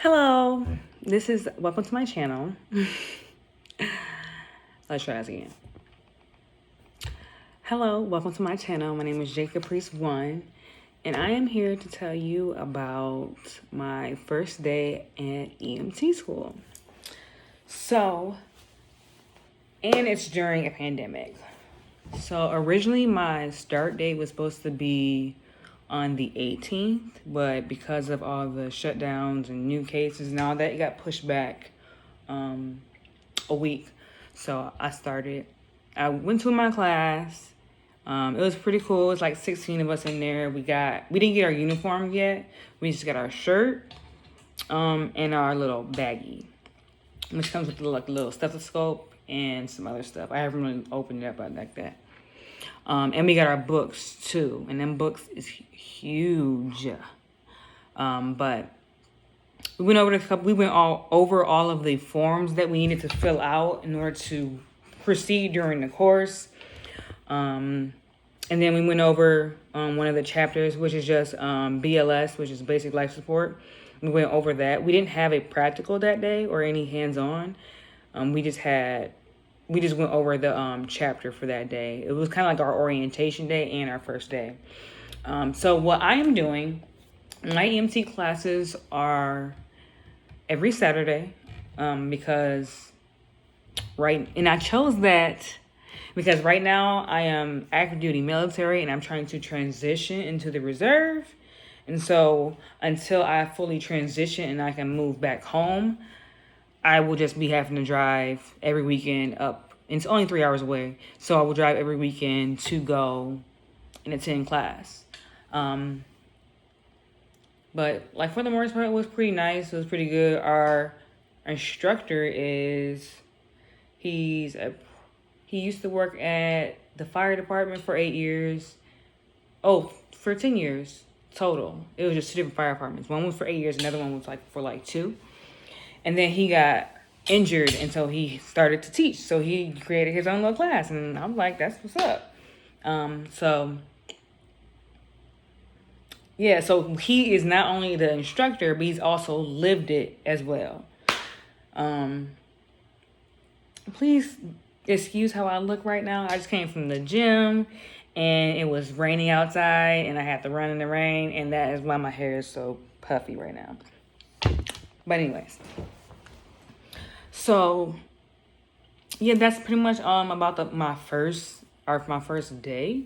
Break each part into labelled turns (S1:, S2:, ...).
S1: Hello, welcome to my channel. Let's try this again. Hello, welcome to my channel. My name is J Caprice One, and I am here to tell you about my first day at EMT school. And it's during a pandemic. So originally my start date was supposed to be on the 18th, but because of all the shutdowns and new cases and all that, it got pushed back a week. So I went to my class. It was pretty cool. It's like 16 of us in there. We didn't get our uniform yet. We just got our shirt and our little baggie, which comes with like a little stethoscope and some other stuff. I haven't really opened it up like that. And we got our books too, and them books is huge. But we went over all of the forms that we needed to fill out in order to proceed during the course. And then we went over one of the chapters, which is just BLS, which is basic life support. We went over that. We didn't have a practical that day or any hands-on. We just went over the chapter for that day. It was kind of like our orientation day and our first day. So what I am doing, my EMT classes are every Saturday because I chose that because right now I am active duty military and I'm trying to transition into the reserve. And so until I fully transition and I can move back home, I will just be having to drive every weekend up. And it's only 3 hours away. So I will drive every weekend to go and attend class. But like for the most part, it was pretty nice. It was pretty good. Our instructor he used to work at the fire department for 8 years. Oh, for 10 years total. It was just 2 different fire departments. One was for 8 years. Another one was for 2. And then he got injured, and so he started to teach. So he created his own little class, and I'm like, that's what's up. So he is not only the instructor, but he's also lived it as well. Please excuse how I look right now. I just came from the gym, and it was raining outside, and I had to run in the rain, and that is why my hair is so puffy right now. But anyways, so yeah, that's pretty much about my first day.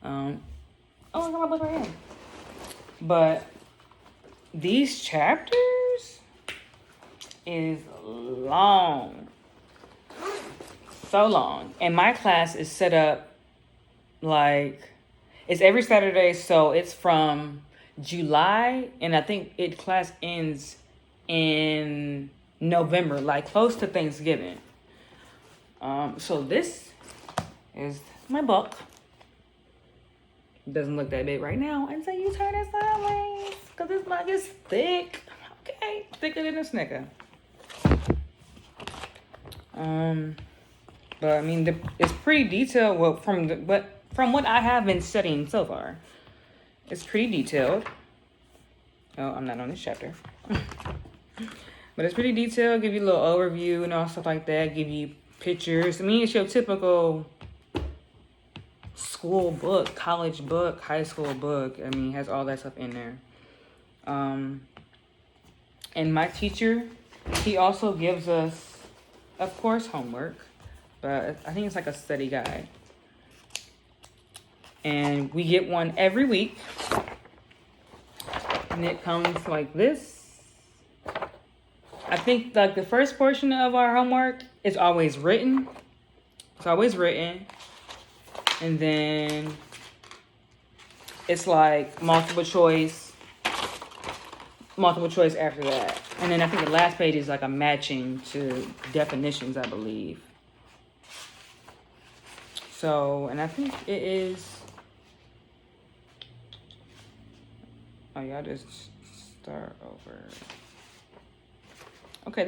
S1: I got my book right here. But these chapters is long, so long, and my class is set up like it's every Saturday, so it's from July, and I think class ends in November, like close to Thanksgiving. So this is my book. It doesn't look that big right now until you turn it sideways, because this book is thick. Okay, thicker than a Snicker. But I mean, it's pretty detailed. Well, from what I have been studying so far, it's pretty detailed. Oh, I'm not on this chapter. But it's pretty detailed. Give you a little overview and all stuff like that. Give you pictures. I mean, it's your typical school book, college book, high school book. I mean, it has all that stuff in there. And my teacher, he also gives us, of course, homework. But I think it's like a study guide. And we get one every week. And it comes like this. I think like the first portion of our homework is always written. It's always written. And then it's like multiple choice after that. And then I think the last page is like a matching to definitions, I believe. So, and I think it is, oh yeah, I'll just start over. Okay,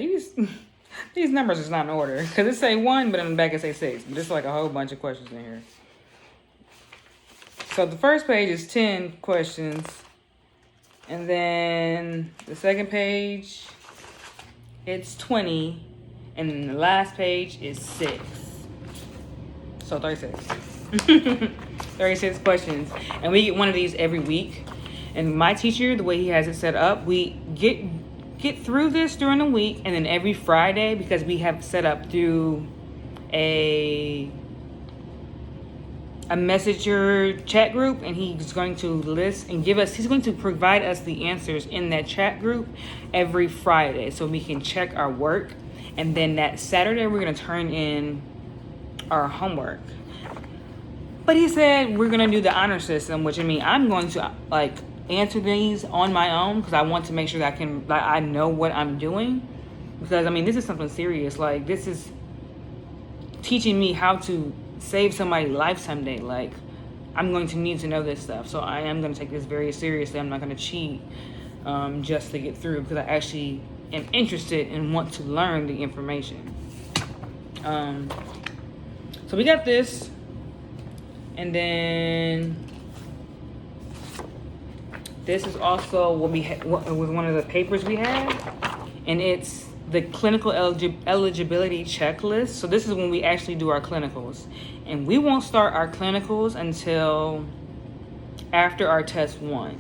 S1: these numbers is not in order, because it say 1, but in the back it say 6. But there's like a whole bunch of questions in here. So the first page is 10 questions. And then the second page, it's 20. And then the last page is 6. So 36. 36 questions. And we get one of these every week. And my teacher, the way he has it set up, we get through this during the week, and then every Friday, because we have set up through a messenger chat group, and he's going to list and he's going to provide us the answers in that chat group every Friday so we can check our work. And then that Saturday, we're going to turn in our homework. But he said we're going to do the honor system, which I mean, I'm going to like answer these on my own because I want to make sure that I know what I'm doing. Because I mean, this is something serious. Like, this is teaching me how to save somebody's life someday. Like, I'm going to need to know this stuff. So I am going to take this very seriously. I'm not going to cheat just to get through, because I actually am interested and want to learn the information. So we got this, and then this is also what was one of the papers we had, and it's the clinical eligibility checklist. So this is when we actually do our clinicals, and we won't start our clinicals until after our test 1,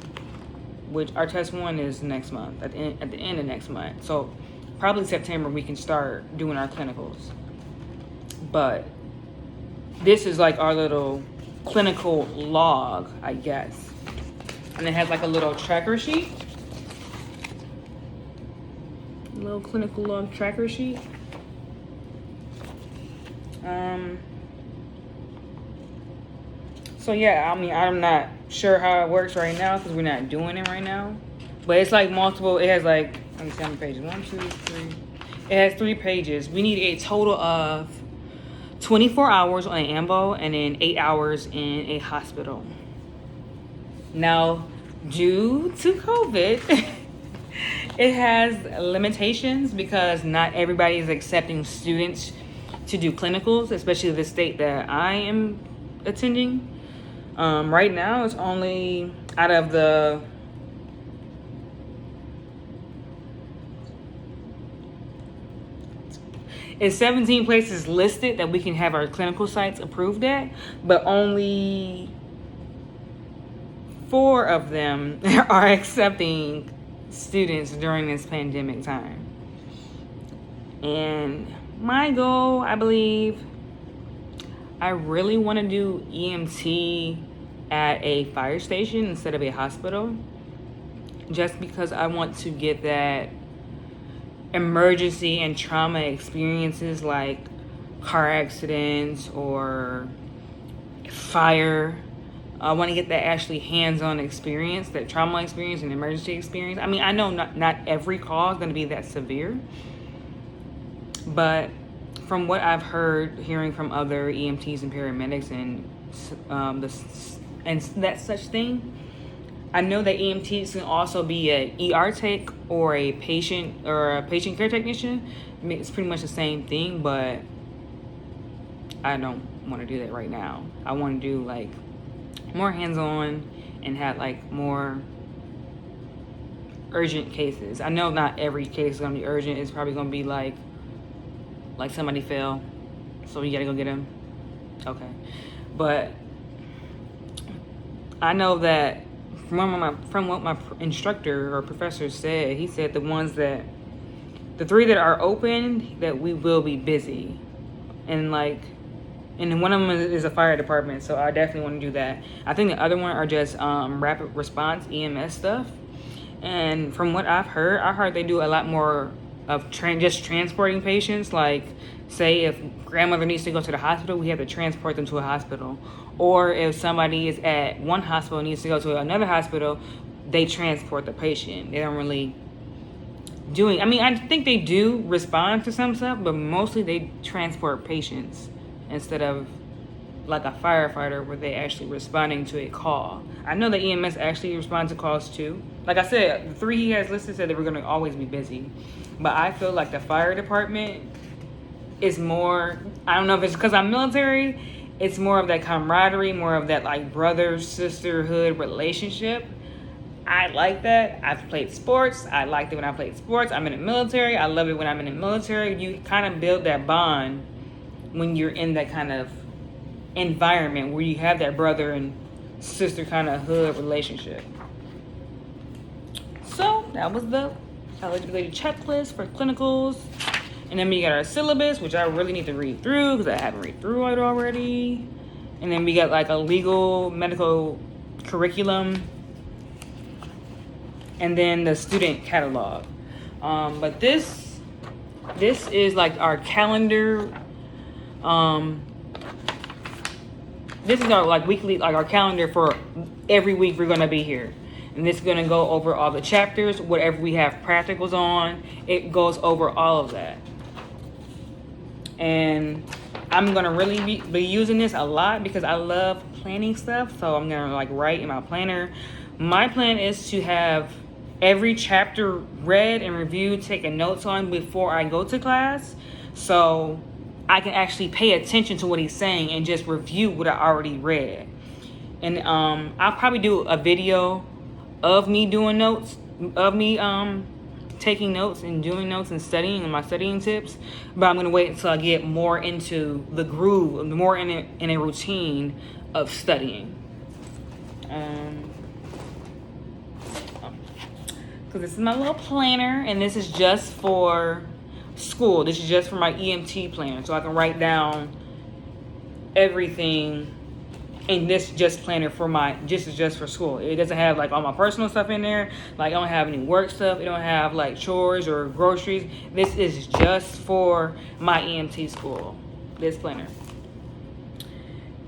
S1: which our test 1 is next month, at the end of next month. So probably September we can start doing our clinicals. But this is like our little clinical log, I guess. And it has like a little tracker sheet. A little clinical log tracker sheet. So yeah, I mean, I'm not sure how it works right now because we're not doing it right now. But it's like multiple, it has like, let me see how many pages. 1, 2, 3. It has 3 pages. We need a total of 24 hours on an AMBO and then 8 hours in a hospital. Now, due to COVID, it has limitations because not everybody is accepting students to do clinicals, especially the state that I am attending. Right now, it's only out of the it's 17 places listed that we can have our clinical sites approved at, but only 4 of them are accepting students during this pandemic time. And my goal, I believe, I really want to do EMT at a fire station instead of a hospital, just because I want to get that emergency and trauma experiences like car accidents or fire. I want to get that actually hands-on experience, that trauma experience and emergency experience. I mean, I know not every call is going to be that severe, but from what I've heard, hearing from other EMTs and paramedics and that such thing, I know that EMTs can also be a ER tech or a patient care technician. I mean, it's pretty much the same thing, but I don't want to do that right now. I want to do like more hands-on and have like more urgent cases. I know not every case is gonna be urgent. It's probably gonna be like somebody fell, so you gotta go get him. Okay, but I know that from what my instructor or professor said, he said the 3 that are open, that we will be busy, and one of them is a fire department, so I definitely want to do that. I think the other one are just rapid response EMS stuff. And from what I've heard, I heard they do a lot more of just transporting patients. Like, say if grandmother needs to go to the hospital, we have to transport them to a hospital. Or if somebody is at one hospital and needs to go to another hospital, they transport the patient. They don't really I mean, I think they do respond to some stuff, but mostly they transport patients instead of like a firefighter where they actually responding to a call. I know that EMS actually responds to calls too. Like I said, the 3 he has listed said that we're gonna always be busy. But I feel like the fire department is more, I don't know if it's because I'm military, it's more of that camaraderie, more of that like brother, sisterhood relationship. I like that. I've played sports. I liked it when I played sports. I'm in the military. I love it when I'm in the military. You kind of build that bond when you're in that kind of environment where you have that brother and sister kind of hood relationship. So that was the eligibility checklist for clinicals. And then we got our syllabus, which I really need to read through because I haven't read through it already. And then we got like a legal medical curriculum. And then the student catalog. But this is like our calendar. This is our like weekly, like our calendar for every week we're gonna be here. And this is gonna go over all the chapters, whatever we have practicals on, it goes over all of that. And I'm gonna really be using this a lot because I love planning stuff. So I'm gonna like write in my planner. My plan is to have every chapter read and reviewed, taking notes on before I go to class. So I can actually pay attention to what he's saying and just review what I already read. And I'll probably do a video of me doing notes, of me taking notes and doing notes and studying and my studying tips. But I'm gonna wait until I get more into the groove, more in a routine of studying. Because this is my little planner, and this is just for school. This is just for my EMT planner, so I can write down everything in this just planner for my just for school. It doesn't have like all my personal stuff in there. Like I don't have any work stuff. It don't have like chores or groceries. This is just for my EMT school, this planner.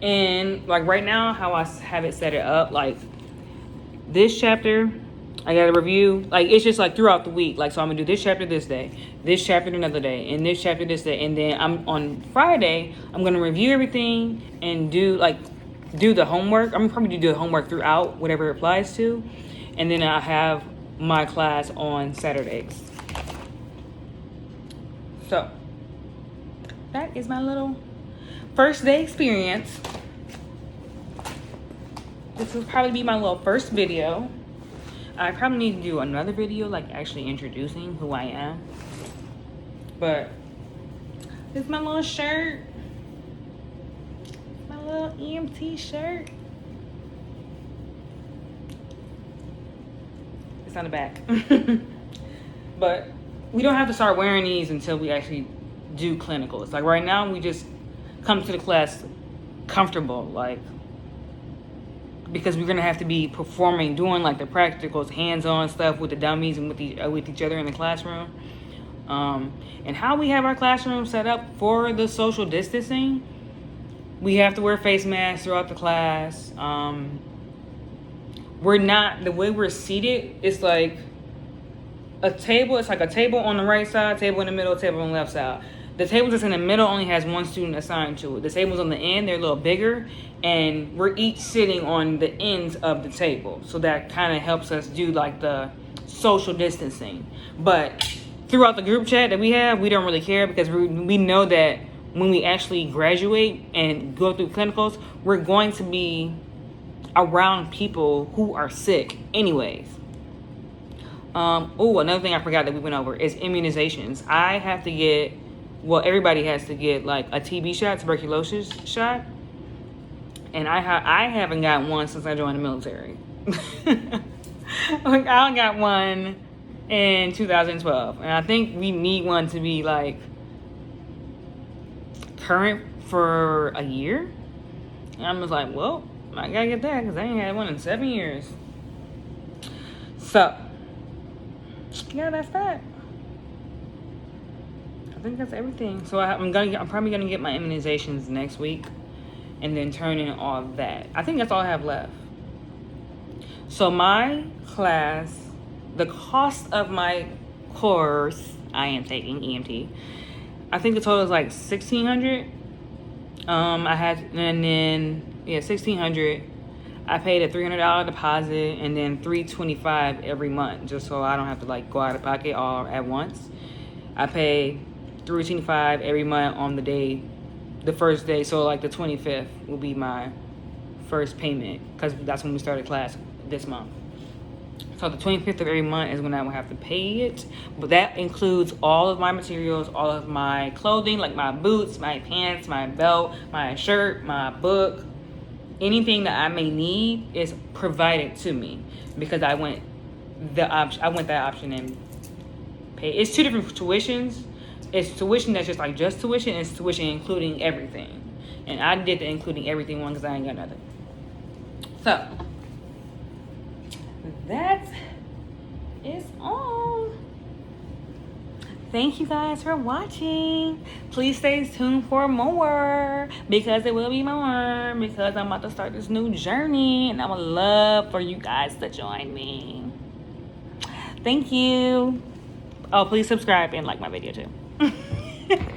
S1: And like right now, how I have it set it up, like this chapter I got to review, like it's just like throughout the week. Like, so I'm gonna do this chapter this day, this chapter another day, and this chapter this day. And then I'm on Friday, I'm gonna review everything and do the homework. I'm gonna probably do the homework throughout, whatever it applies to. And then I have my class on Saturdays. So that is my little first day experience. This will probably be my little first video. I probably need to do another video, like actually introducing who I am. But this is my little shirt. My little EMT shirt. It's on the back. But we don't have to start wearing these until we actually do clinicals. Like right now, we just come to the class comfortable, like, because we're gonna have to be performing, doing like the practicals, hands-on stuff with the dummies and with each other in the classroom. And how we have our classroom set up for the social distancing, we have to wear face masks throughout the class. We're not, the way we're seated, it's like a table. It's like a table on the right side, table in the middle, table on the left side. The table that's in the middle only has one student assigned to it. The tables on the end, they're a little bigger, and we're each sitting on the ends of the table. So that kind of helps us do like the social distancing. But throughout the group chat that we have, we don't really care because we know that when we actually graduate and go through clinicals, we're going to be around people who are sick anyways. Another thing I forgot that we went over is immunizations. I have to get, well, everybody has to get like a TB shot, tuberculosis shot. And I haven't got one since I joined the military. Like, I got one in 2012. And I think we need one to be like current for a year. And I'm just like, well, I gotta get that because I ain't had one in 7 years. So, yeah, that's that. I think that's everything. So I'm probably gonna get my immunizations next week, and then turn in all of that. I think that's all I have left. So my class, the cost of my course I am taking, EMT, I think the total is like $1,600. $1,600. I paid a $300 deposit and then $325 every month, just so I don't have to like go out of pocket all at once. I pay $325 every month on the first day. So like the 25th will be my first payment because that's when we started class this month. So So the 25th of every month is when I will have to pay it. But that includes all of my materials, all of my clothing, like my boots, my pants, my belt, my shirt, my book. Anything that I may need is provided to me because I went that option and pay. It's two different tuitions. It's tuition that's just tuition. It's tuition including everything. And I did the including everything one because I ain't got nothing. So that is all. Thank you guys for watching. Please stay tuned for more because there will be more because I'm about to start this new journey and I would love for you guys to join me. Thank you. Oh, please subscribe and like my video too.